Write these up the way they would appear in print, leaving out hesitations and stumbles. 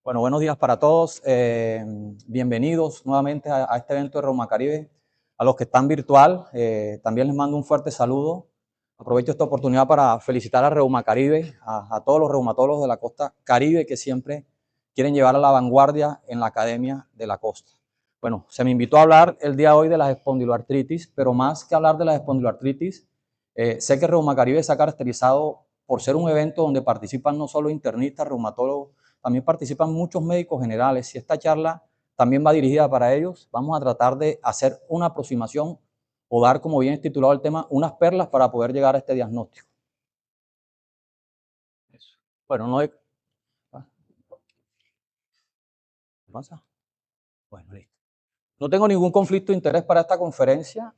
Bueno, buenos días para todos. Bienvenidos nuevamente a este evento de Reumacaribe. A los que están virtual, también les mando un fuerte saludo. Aprovecho esta oportunidad para felicitar a Reumacaribe, a todos los reumatólogos de la costa Caribe que siempre quieren llevar a la vanguardia en la Academia de la Costa. Bueno, se me invitó a hablar el día de hoy de la espondiloartritis, pero más que hablar de la espondiloartritis, sé que Reumacaribe se ha caracterizado por ser un evento donde participan no solo internistas, reumatólogos, también participan muchos médicos generales y esta charla también va dirigida para ellos. Vamos a tratar de hacer una aproximación o dar, como bien es titulado el tema, unas perlas para poder llegar a este diagnóstico. Bueno, no hay... ¿Qué pasa? Bueno, listo. No tengo ningún conflicto de interés para esta conferencia.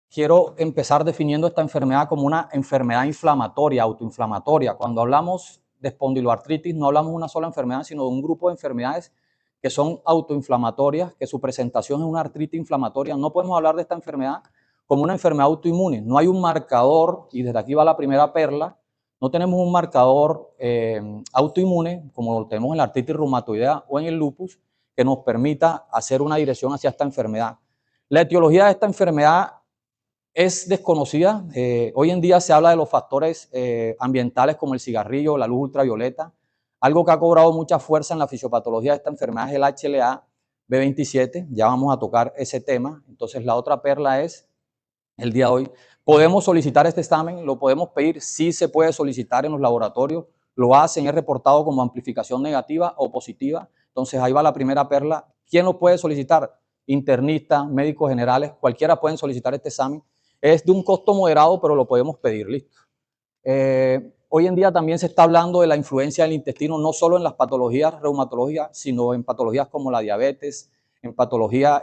Quiero empezar definiendo esta enfermedad como una enfermedad inflamatoria, autoinflamatoria. Cuando hablamos de espondiloartritis, no hablamos de una sola enfermedad, sino de un grupo de enfermedades que son autoinflamatorias, que su presentación es una artritis inflamatoria. No podemos hablar de esta enfermedad como una enfermedad autoinmune. No hay un marcador, y desde aquí va la primera perla, no tenemos un marcador autoinmune, como lo tenemos en la artritis reumatoidea o en el lupus, que nos permita hacer una dirección hacia esta enfermedad. La etiología de esta enfermedad es desconocida. Hoy en día se habla de los factores ambientales como el cigarrillo, la luz ultravioleta. Algo que ha cobrado mucha fuerza en la fisiopatología de esta enfermedad es el HLA-B27. Ya vamos a tocar ese tema. Entonces, la otra perla es, el día de hoy, ¿podemos solicitar este examen? ¿Lo podemos pedir? Sí se puede solicitar en los laboratorios. Lo hacen, es reportado como amplificación negativa o positiva. Entonces, ahí va la primera perla. ¿Quién lo puede solicitar? Internistas, médicos generales, cualquiera pueden solicitar este examen. Es de un costo moderado, pero lo podemos pedir, listo. Hoy en día también se está hablando de la influencia del intestino, no solo en las patologías reumatológicas, sino en patologías como la diabetes, en patología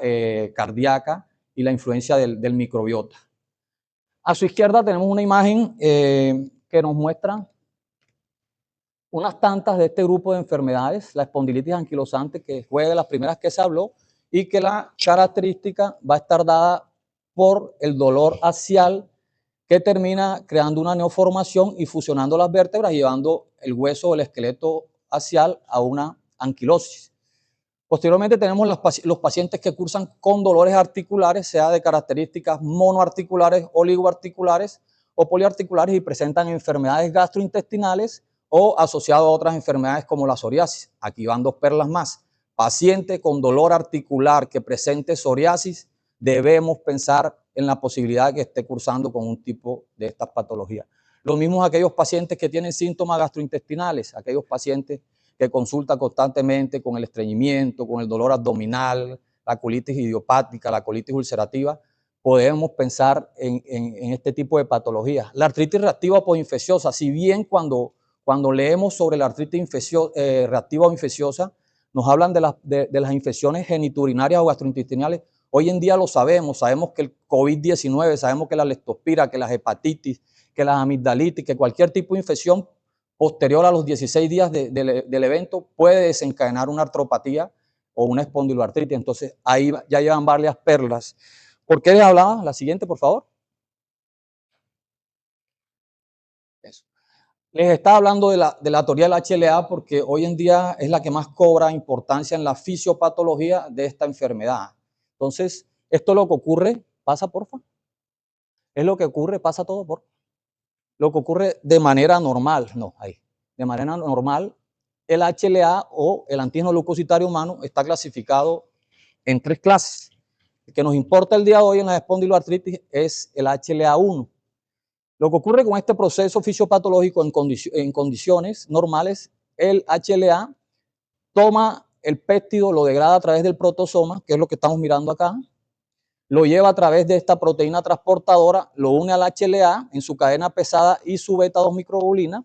cardíaca y la influencia del microbiota. A su izquierda tenemos una imagen que nos muestra unas tantas de este grupo de enfermedades, la espondilitis anquilosante, que fue de las primeras que se habló, y que la característica va a estar dada por el dolor axial que termina creando una neoformación y fusionando las vértebras, llevando el hueso o el esqueleto axial a una anquilosis. Posteriormente tenemos los pacientes que cursan con dolores articulares, sea de características monoarticulares, oligoarticulares o poliarticulares y presentan enfermedades gastrointestinales o asociado a otras enfermedades como la psoriasis. Aquí van dos perlas más. Paciente con dolor articular que presente psoriasis, debemos pensar en la posibilidad de que esté cursando con un tipo de estas patologías. Lo mismo aquellos pacientes que tienen síntomas gastrointestinales, aquellos pacientes que consultan constantemente con el estreñimiento, con el dolor abdominal, la colitis idiopática, la colitis ulcerativa, podemos pensar en este tipo de patologías. La artritis reactiva posinfecciosa, si bien cuando leemos sobre la artritis reactiva o infecciosa, nos hablan de las infecciones geniturinarias o gastrointestinales. Hoy en día lo sabemos que el COVID-19, sabemos que la leptospira, que las hepatitis, que las amigdalitis, que cualquier tipo de infección posterior a los 16 días del evento puede desencadenar una artropatía o una espondiloartritis. Entonces, ahí ya llevan varias perlas. ¿Por qué les hablaba? La siguiente, por favor. Eso. Les estaba hablando de la teoría del HLA porque hoy en día es la que más cobra importancia en la fisiopatología de esta enfermedad. Entonces, esto es lo que ocurre. Pasa, porfa. Es lo que ocurre, pasa todo, porfa. Lo que ocurre de manera normal, no, ahí. De manera normal, el HLA o el antígeno leucocitario humano está clasificado en 3 clases. El que nos importa el día de hoy en la espondiloartritis es el HLA1. Lo que ocurre con este proceso fisiopatológico en condiciones normales, el HLA toma el péptido, lo degrada a través del protosoma, que es lo que estamos mirando acá, lo lleva a través de esta proteína transportadora, lo une al HLA en su cadena pesada y su beta-2 microglobulina,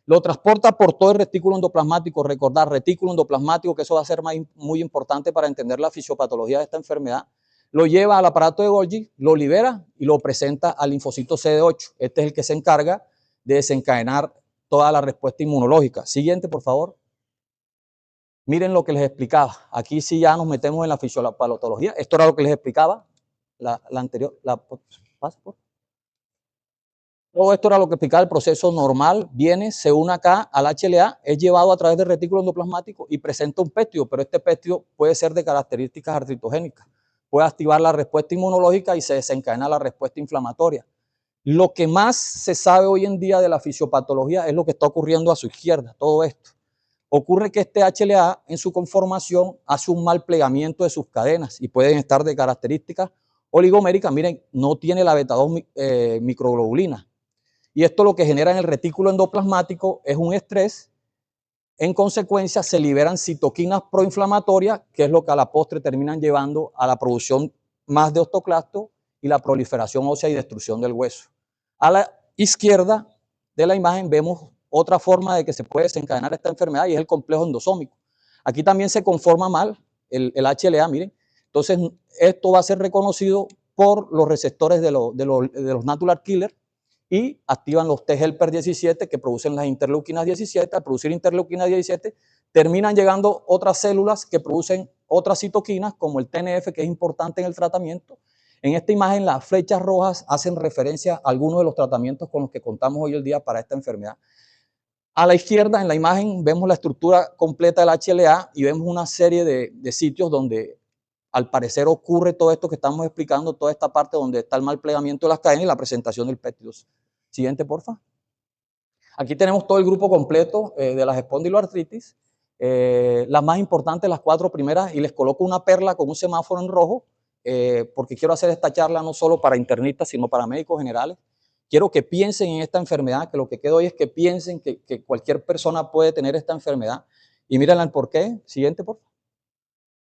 lo transporta por todo el retículo endoplasmático. Recordar, retículo endoplasmático, que eso va a ser muy importante para entender la fisiopatología de esta enfermedad. Lo lleva al aparato de Golgi, lo libera y lo presenta al linfocito CD8. Este es el que se encarga de desencadenar toda la respuesta inmunológica. Siguiente, por favor. Miren lo que les explicaba. Aquí sí ya nos metemos en la fisiopatología. Esto era lo que les explicaba. La anterior. Pasa por. Todo esto era lo que explicaba el proceso normal, viene, se une acá al HLA, es llevado a través del retículo endoplasmático y presenta un péptido, pero este péptido puede ser de características artritogénicas, puede activar la respuesta inmunológica y se desencadena la respuesta inflamatoria. Lo que más se sabe hoy en día de la fisiopatología es lo que está ocurriendo a su izquierda, todo esto. Ocurre que este HLA en su conformación hace un mal plegamiento de sus cadenas y pueden estar de características oligoméricas. Miren, no tiene la beta-2 microglobulina. Y esto lo que genera en el retículo endoplasmático es un estrés. En consecuencia, se liberan citoquinas proinflamatorias, que es lo que a la postre terminan llevando a la producción más de osteoclasto y la proliferación ósea y destrucción del hueso. A la izquierda de la imagen vemos otra forma de que se puede desencadenar esta enfermedad y es el complejo endosómico. Aquí también se conforma mal el HLA, miren. Entonces, esto va a ser reconocido por los receptores de los natural killers y activan los T-helper 17 que producen las interleuquinas 17. Al producir interleuquinas 17, terminan llegando otras células que producen otras citoquinas, como el TNF, que es importante en el tratamiento. En esta imagen, las flechas rojas hacen referencia a algunos de los tratamientos con los que contamos hoy en día para esta enfermedad. A la izquierda, en la imagen, vemos la estructura completa del HLA y vemos una serie de sitios donde al parecer ocurre todo esto que estamos explicando, toda esta parte donde está el mal plegamiento de las cadenas y la presentación del péptido. Siguiente, porfa. Aquí tenemos todo el grupo completo de las espondiloartritis. Las más importantes, las 4 primeras, y les coloco una perla con un semáforo en rojo, porque quiero hacer esta charla no solo para internistas, sino para médicos generales. Quiero que piensen en esta enfermedad, que lo que queda hoy es que piensen que cualquier persona puede tener esta enfermedad. Y mírenla el por qué. Siguiente, por favor.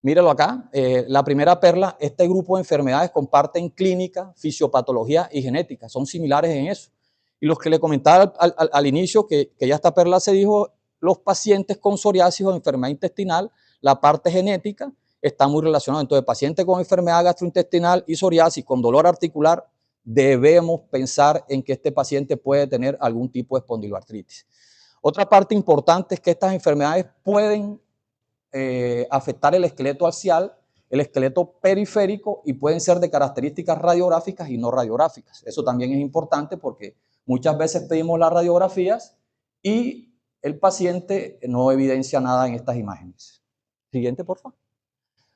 Míralo acá. La primera perla, este grupo de enfermedades comparten clínica, fisiopatología y genética. Son similares en eso. Y los que le comentaba al inicio, que ya esta perla se dijo, los pacientes con psoriasis o enfermedad intestinal, la parte genética está muy relacionada. Entonces, pacientes con enfermedad gastrointestinal y psoriasis con dolor articular, debemos pensar en que este paciente puede tener algún tipo de espondiloartritis. Otra parte importante es que estas enfermedades pueden afectar el esqueleto axial, el esqueleto periférico y pueden ser de características radiográficas y no radiográficas. Eso también es importante porque muchas veces pedimos las radiografías y el paciente no evidencia nada en estas imágenes. Siguiente, por favor.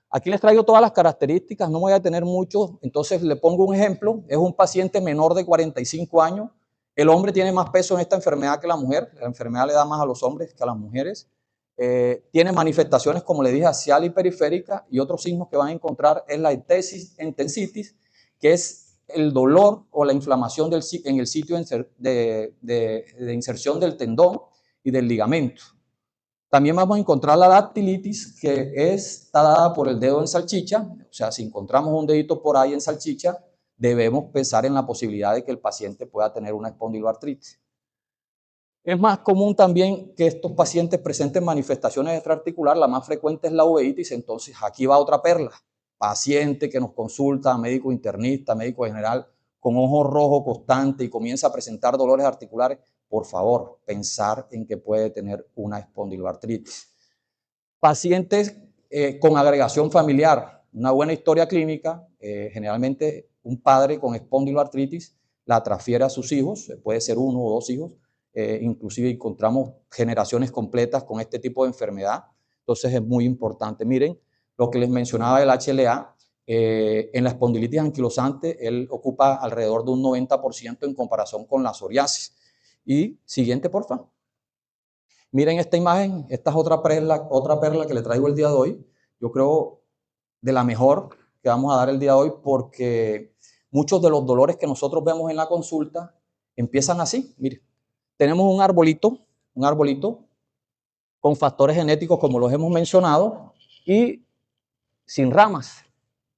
Aquí les traigo todas las características, no me voy a tener mucho, entonces le pongo un ejemplo. Es un paciente menor de 45 años. El hombre tiene más peso en esta enfermedad que la mujer. La enfermedad le da más a los hombres que a las mujeres. Tiene manifestaciones, como le dije, axial y periférica, y otros signos que van a encontrar es la entensitis, que es el dolor o la inflamación en el sitio de inserción del tendón y del ligamento. También vamos a encontrar la dactilitis, que está dada por el dedo en salchicha. O sea, si encontramos un dedito por ahí en salchicha, debemos pensar en la posibilidad de que el paciente pueda tener una espondiloartritis. Es más común también que estos pacientes presenten manifestaciones extraarticulares. La más frecuente es la uveitis. Entonces, aquí va otra perla. Paciente que nos consulta, médico internista, médico general, con ojo rojo constante y comienza a presentar dolores articulares, por favor, pensar en que puede tener una espondiloartritis. Pacientes con agregación familiar, una buena historia clínica, generalmente un padre con espondiloartritis la transfiere a sus hijos, puede ser 1 o 2 hijos, inclusive encontramos generaciones completas con este tipo de enfermedad, entonces es muy importante. Miren, lo que les mencionaba del HLA, en la espondilitis anquilosante, él ocupa alrededor de un 90% en comparación con la psoriasis. Y siguiente, por favor. Miren esta imagen, esta es otra perla que le traigo el día de hoy. Yo creo de la mejor que vamos a dar el día de hoy, porque muchos de los dolores que nosotros vemos en la consulta empiezan así. Miren, tenemos un arbolito con factores genéticos como los hemos mencionado y sin ramas,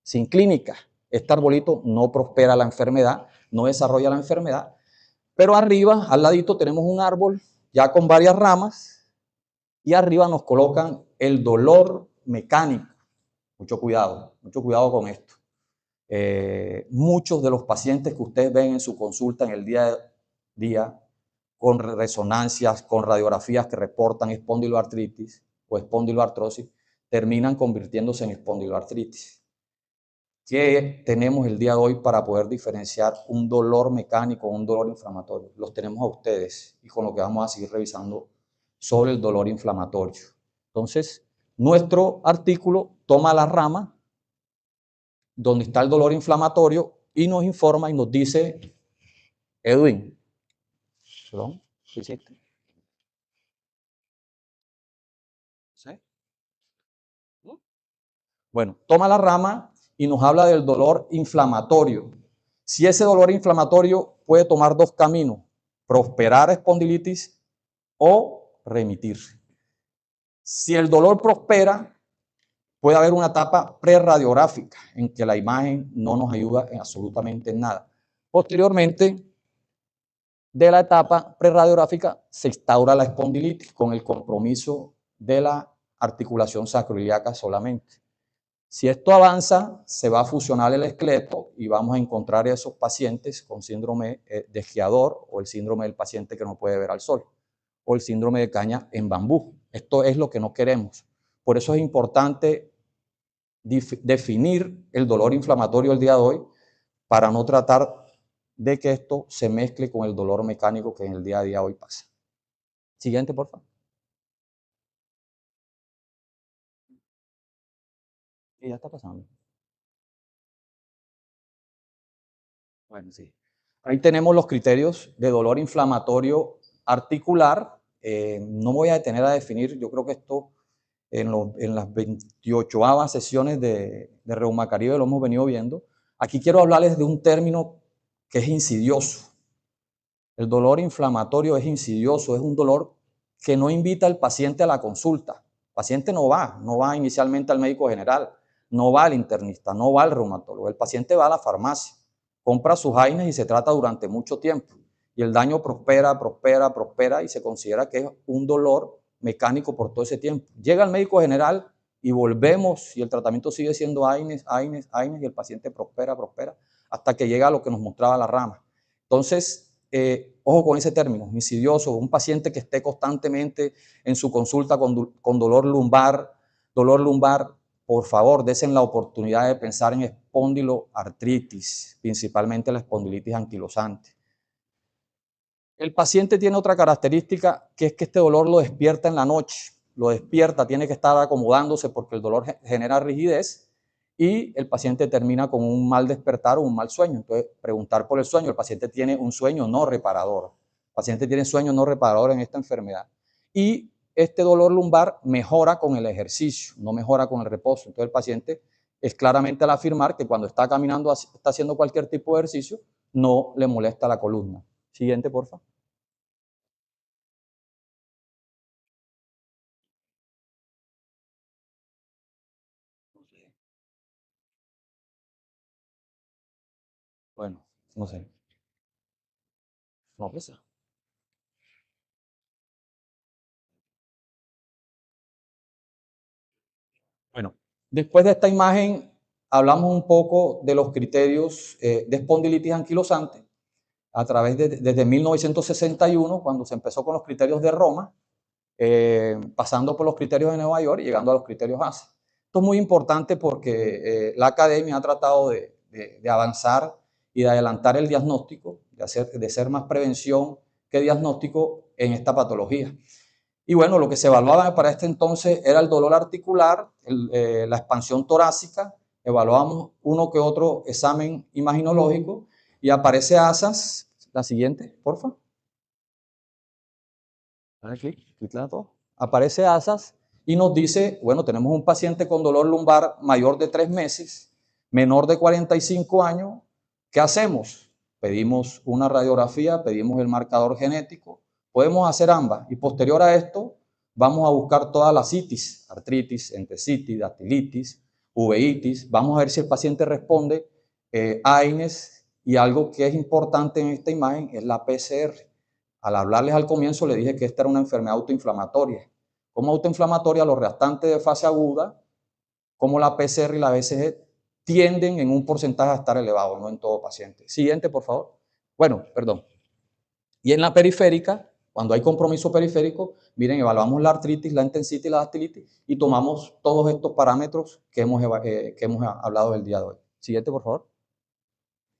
sin clínica. Este arbolito no prospera la enfermedad, no desarrolla la enfermedad, pero arriba, al ladito, tenemos un árbol ya con varias ramas y arriba nos colocan el dolor mecánico. Mucho cuidado con esto. Muchos de los pacientes que ustedes ven en su consulta en el día a día, con resonancias, con radiografías que reportan espondiloartritis o espondiloartrosis, terminan convirtiéndose en espondiloartritis. ¿Qué tenemos el día de hoy para poder diferenciar un dolor mecánico o un dolor inflamatorio? Los tenemos a ustedes y con lo que vamos a seguir revisando sobre el dolor inflamatorio. Entonces, nuestro artículo toma la rama donde está el dolor inflamatorio y nos informa y nos dice, Edwin, perdón, ¿qué hiciste? ¿Sí? Bueno, toma la rama y nos habla del dolor inflamatorio. Si ese dolor inflamatorio puede tomar dos caminos, prosperar espondilitis o remitirse. Si el dolor prospera, puede haber una etapa preradiográfica en que la imagen no nos ayuda en absolutamente nada. Posteriormente, de la etapa preradiográfica se instaura la espondilitis con el compromiso de la articulación sacroiliaca solamente. Si esto avanza, se va a fusionar el esqueleto y vamos a encontrar a esos pacientes con síndrome de esquiador o el síndrome del paciente que no puede ver al sol o el síndrome de caña en bambú. Esto es lo que no queremos. Por eso es importante definir el dolor inflamatorio el día de hoy para no tratar de que esto se mezcle con el dolor mecánico que en el día a día hoy pasa. Siguiente, por favor. Y ya está pasando. Bueno, sí. Ahí tenemos los criterios de dolor inflamatorio articular. No voy a detener a definir, yo creo que esto en las 28avas sesiones de Reuma Caribe lo hemos venido viendo. Aquí quiero hablarles de un término que es insidioso. El dolor inflamatorio es insidioso, es un dolor que no invita al paciente a la consulta. El paciente no va inicialmente al médico general, no va al internista, no va al reumatólogo. El paciente va a la farmacia, compra sus AINES y se trata durante mucho tiempo. Y el daño prospera y se considera que es un dolor mecánico por todo ese tiempo. Llega al médico general y volvemos y el tratamiento sigue siendo AINES y el paciente prospera hasta que llega a lo que nos mostraba la rama. Entonces, ojo con ese término, insidioso, un paciente que esté constantemente en su consulta con dolor lumbar, por favor, desen la oportunidad de pensar en espondiloartritis, principalmente la espondilitis anquilosante. El paciente tiene otra característica, que es que este dolor lo despierta en la noche, lo despierta, tiene que estar acomodándose porque el dolor genera rigidez y el paciente termina con un mal despertar o un mal sueño. Entonces, preguntar por el sueño. El paciente tiene un sueño no reparador. El paciente tiene sueño no reparador en esta enfermedad. Y este dolor lumbar mejora con el ejercicio, no mejora con el reposo. Entonces, el paciente es claramente al afirmar que cuando está caminando, está haciendo cualquier tipo de ejercicio, no le molesta la columna. Siguiente, por favor. Bueno, no sé. No pesa. Bueno, después de esta imagen, hablamos un poco de los criterios de espondilitis anquilosante a través desde 1961, cuando se empezó con los criterios de Roma, pasando por los criterios de Nueva York y llegando a los criterios ASA. Esto es muy importante porque la academia ha tratado de avanzar y de adelantar el diagnóstico, de ser más prevención que diagnóstico en esta patología. Y bueno, lo que se evaluaba para este entonces era el dolor articular, la expansión torácica, evaluamos uno que otro examen imaginológico y aparece ASAS, la siguiente, por favor. Dale clic, clic todo. Aparece ASAS y nos dice, bueno, tenemos un paciente con dolor lumbar mayor de 3 meses, menor de 45 años, ¿qué hacemos? Pedimos una radiografía, pedimos el marcador genético, podemos hacer ambas y posterior a esto vamos a buscar todas las itis, artritis, entesitis, dactilitis, uveitis, vamos a ver si el paciente responde AINES y algo que es importante en esta imagen es la PCR. Al hablarles al comienzo le dije que esta era una enfermedad autoinflamatoria. Como autoinflamatoria, los reactantes de fase aguda, como la PCR y la BCG, tienden en un porcentaje a estar elevado, no en todo paciente. Siguiente, por favor. Bueno, perdón. Y en la periférica, cuando hay compromiso periférico, miren, evaluamos la artritis, la entesitis y la dactilitis y tomamos todos estos parámetros que hemos hablado el día de hoy. Siguiente, por favor.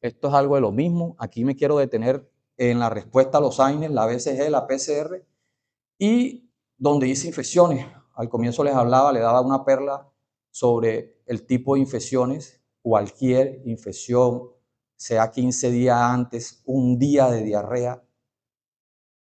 Esto es algo de lo mismo. Aquí me quiero detener en la respuesta a los AINES, la BCG, la PCR, y donde dice infecciones. Al comienzo les hablaba, le daba una perla sobre el tipo de infecciones. Cualquier infección, sea 15 días antes, un día de diarrea,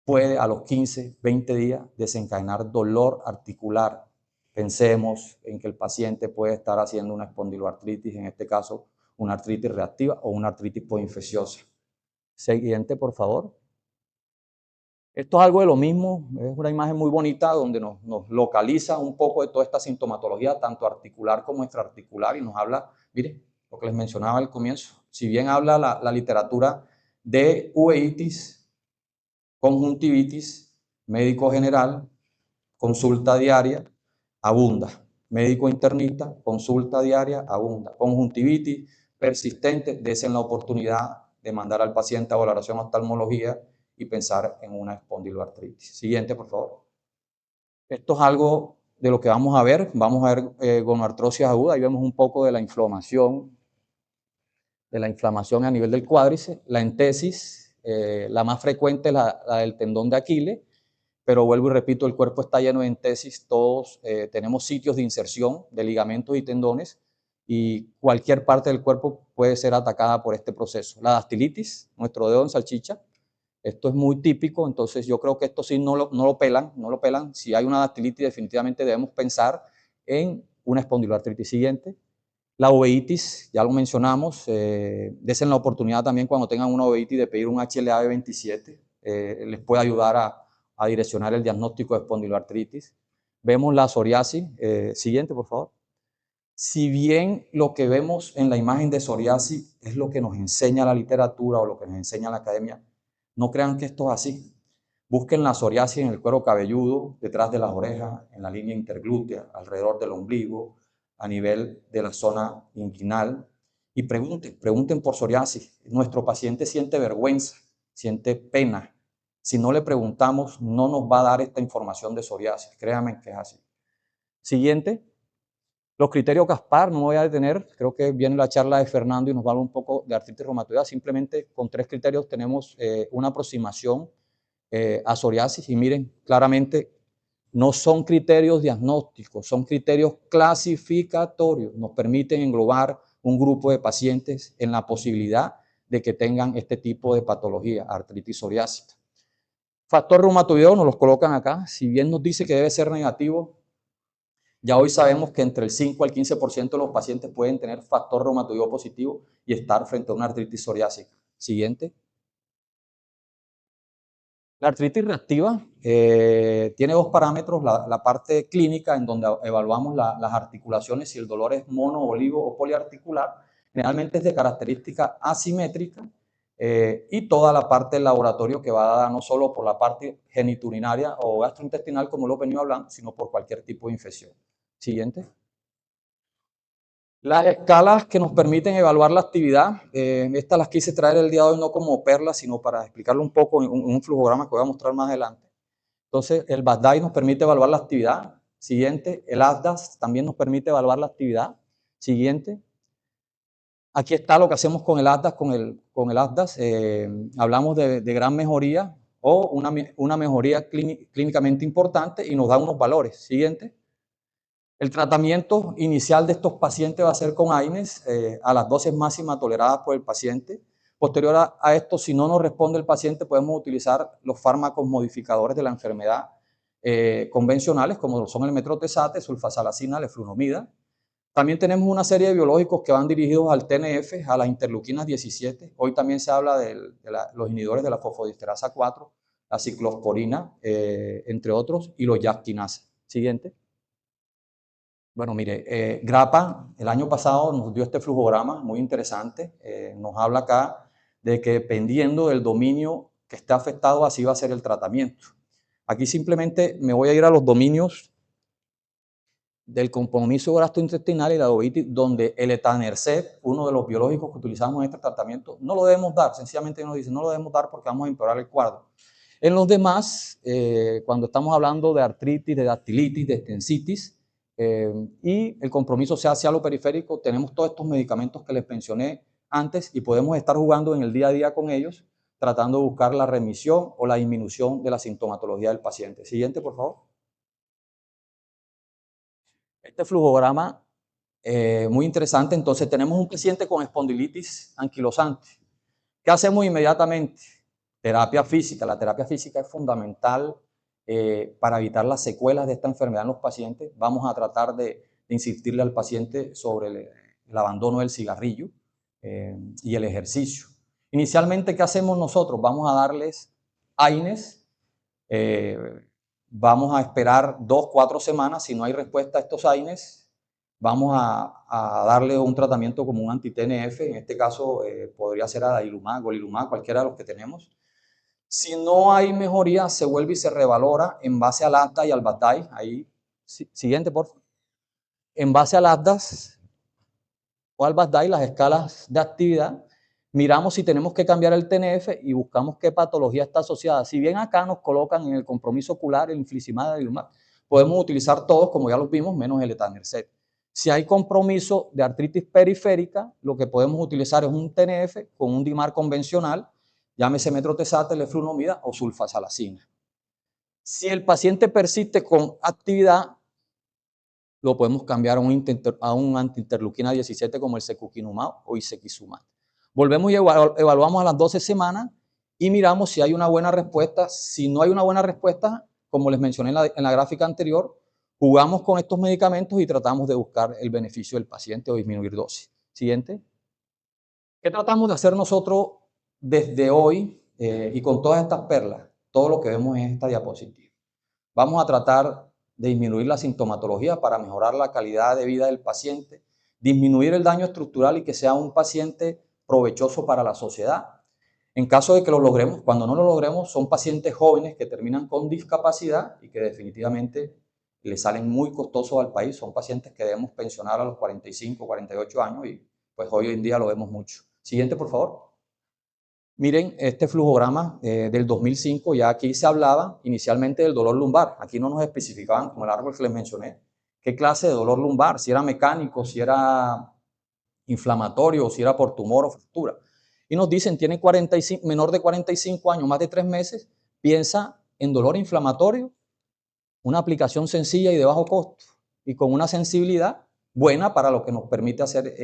puede a los 15, 20 días desencadenar dolor articular. Pensemos en que el paciente puede estar haciendo una espondiloartritis, en este caso una artritis reactiva o una artritis poinfecciosa. Siguiente, por favor. Esto es algo de lo mismo, es una imagen muy bonita donde nos localiza un poco de toda esta sintomatología, tanto articular como extraarticular, y nos habla, mire, lo que les mencionaba al comienzo. Si bien habla la literatura de uveitis, conjuntivitis, médico general, consulta diaria, abunda. Médico internista, consulta diaria, abunda. Conjuntivitis persistente, desen la oportunidad de mandar al paciente a valoración oftalmología y pensar en una espondiloartritis. Siguiente, por favor. Esto es algo de lo que vamos a ver. Vamos a ver gonoartrosis aguda. Ahí vemos un poco de la inflamación a nivel del cuádriceps. La entesis, la más frecuente es la del tendón de Aquiles, pero vuelvo y repito, el cuerpo está lleno de entesis, todos tenemos sitios de inserción de ligamentos y tendones, y cualquier parte del cuerpo puede ser atacada por este proceso. La dactilitis, nuestro dedo en salchicha, esto es muy típico, entonces yo creo que esto sí no lo pelan. Si hay una dactilitis, definitivamente debemos pensar en una espondiloartritis. Siguiente. La uveitis, ya lo mencionamos, desen la oportunidad también cuando tengan una uveitis de pedir un HLA-B27, les puede ayudar a direccionar el diagnóstico de espondiloartritis. Vemos la psoriasis, siguiente por favor. Si bien lo que vemos en la imagen de psoriasis es lo que nos enseña la literatura o lo que nos enseña la academia, no crean que esto es así. Busquen la psoriasis en el cuero cabelludo, detrás de las orejas, en la línea interglútea, alrededor del ombligo, a nivel de la zona inguinal, y pregunten por psoriasis. Nuestro paciente siente vergüenza, siente pena. Si no le preguntamos, no nos va a dar esta información de psoriasis. Créanme que es así. Siguiente. Los criterios Caspar, no me voy a detener, creo que viene la charla de Fernando y nos va a hablar un poco de artritis reumatoidea. Simplemente con 3 criterios tenemos una aproximación a psoriasis, y miren, claramente no son criterios diagnósticos, son criterios clasificatorios. Nos permiten englobar un grupo de pacientes en la posibilidad de que tengan este tipo de patología, artritis psoriásica. Factor reumatoideo nos los colocan acá, si bien nos dice que debe ser negativo, ya hoy sabemos que entre el 5 al 15% de los pacientes pueden tener factor reumatoideo positivo y estar frente a una artritis psoriásica. Siguiente. La artritis reactiva tiene 2 parámetros, la parte clínica en donde evaluamos las articulaciones, si el dolor es mono, olivo o poliarticular, generalmente es de característica asimétrica, y toda la parte del laboratorio que va dada no solo por la parte geniturinaria o gastrointestinal, como lo he venido hablando, sino por cualquier tipo de infección. Siguiente. Las escalas que nos permiten evaluar la actividad, estas las quise traer el día de hoy no como perlas, sino para explicarlo un poco en un flujograma que voy a mostrar más adelante. Entonces, el BASDAI nos permite evaluar la actividad. Siguiente, el ASDAS también nos permite evaluar la actividad. Siguiente. Aquí está lo que hacemos con el ASDAS, con el ASDAS. Hablamos de gran mejoría o una mejoría clínicamente importante y nos da unos valores. Siguiente. El tratamiento inicial de estos pacientes va a ser con AINES a las dosis máximas toleradas por el paciente. Posterior a esto, si no nos responde el paciente, podemos utilizar los fármacos modificadores de la enfermedad convencionales, como son el metrotesate, sulfasalacina, leflunomida. También tenemos una serie de biológicos que van dirigidos al TNF, a las interleuquinas 17. Hoy también se habla de los inhibidores de la fosfodiesterasa 4, la ciclosporina, entre otros, y los JAK kinasa. Siguiente. Bueno, mire, Grappa el año pasado nos dio este flujograma muy interesante. Nos habla acá de que dependiendo del dominio que esté afectado, así va a ser el tratamiento. Aquí simplemente me voy a ir a los dominios del compromiso gastrointestinal y la uveitis, donde el etanercept, uno de los biológicos que utilizamos en este tratamiento, no lo debemos dar. Sencillamente nos dice, no lo debemos dar porque vamos a empeorar el cuadro. En los demás, cuando estamos hablando de artritis, de dactilitis, de extensitis, y el compromiso sea hacia lo periférico. Tenemos todos estos medicamentos que les mencioné antes y podemos estar jugando en el día a día con ellos, tratando de buscar la remisión o la disminución de la sintomatología del paciente. Siguiente, por favor. Este flujograma, muy interesante. Entonces, tenemos un paciente con espondilitis anquilosante. ¿Qué hacemos inmediatamente? Terapia física. La terapia física es fundamental para evitar las secuelas de esta enfermedad en los pacientes. Vamos a tratar de insistirle al paciente sobre el abandono del cigarrillo y el ejercicio. Inicialmente, ¿qué hacemos nosotros? Vamos a darles AINES, vamos a esperar 2-4 semanas. Si no hay respuesta a estos AINES, vamos a darle un tratamiento como un anti-TNF. En este caso podría ser adalimumab, golimumab, cualquiera de los que tenemos. Si no hay mejoría, se vuelve y se revalora en base al ASDAS y al BATAI. Ahí, siguiente, por favor. En base al ASDAS o al BATAI, las escalas de actividad, miramos si tenemos que cambiar el TNF y buscamos qué patología está asociada. Si bien acá nos colocan en el compromiso ocular el infliximab, adalimumab, podemos utilizar todos, como ya los vimos, menos el etanercept. Si hay compromiso de artritis periférica, lo que podemos utilizar es un TNF con un DIMAR convencional, llámese metrotexate, leflunomida o sulfasalacina. Si el paciente persiste con actividad, lo podemos cambiar a un antiinterleuquina 17 como el secukinumab o isekizumab. Volvemos y evaluamos a las 12 semanas y miramos si hay una buena respuesta. Si no hay una buena respuesta, como les mencioné en la gráfica anterior, jugamos con estos medicamentos y tratamos de buscar el beneficio del paciente o disminuir dosis. Siguiente. ¿Qué tratamos de hacer nosotros desde hoy y con todas estas perlas? Todo lo que vemos en esta diapositiva. Vamos a tratar de disminuir la sintomatología para mejorar la calidad de vida del paciente, disminuir el daño estructural y que sea un paciente provechoso para la sociedad. En caso de que lo logremos, cuando no lo logremos, son pacientes jóvenes que terminan con discapacidad y que definitivamente le salen muy costosos al país. Son pacientes que debemos pensionar a los 45, 48 años y pues hoy en día lo vemos mucho. Siguiente, por favor. Miren este flujograma del 2005, ya aquí se hablaba inicialmente del dolor lumbar. Aquí no nos especificaban, como el árbol que les mencioné, qué clase de dolor lumbar, si era mecánico, si era inflamatorio, si era por tumor o fractura. Y nos dicen, tiene menor de 45 años, más de 3 meses, piensa en dolor inflamatorio, una aplicación sencilla y de bajo costo, y con una sensibilidad buena para lo que nos permite hacer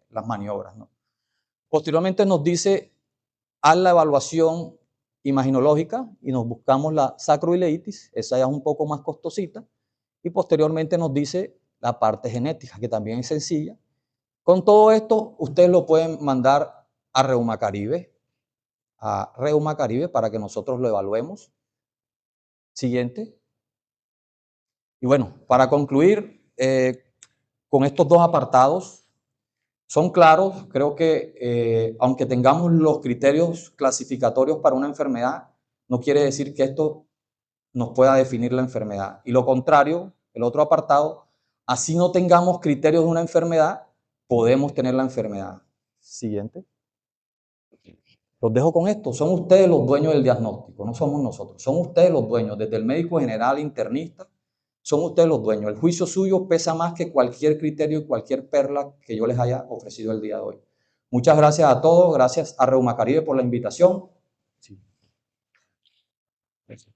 las maniobras, ¿no? Posteriormente nos dice, haz la evaluación imaginológica y nos buscamos la sacroileitis, esa ya es un poco más costosita, y posteriormente nos dice la parte genética, que también es sencilla. Con todo esto, ustedes lo pueden mandar a Reuma Caribe para que nosotros lo evaluemos. Siguiente. Y bueno, para concluir con estos dos apartados, son claros. Creo que aunque tengamos los criterios clasificatorios para una enfermedad, no quiere decir que esto nos pueda definir la enfermedad. Y lo contrario, el otro apartado, así no tengamos criterios de una enfermedad, podemos tener la enfermedad. Siguiente. Los dejo con esto. Son ustedes los dueños del diagnóstico, no somos nosotros. Son ustedes los dueños, desde el médico general, internista, son ustedes los dueños. El juicio suyo pesa más que cualquier criterio y cualquier perla que yo les haya ofrecido el día de hoy. Muchas gracias a todos. Gracias a Reuma Caribe por la invitación. Sí. Gracias.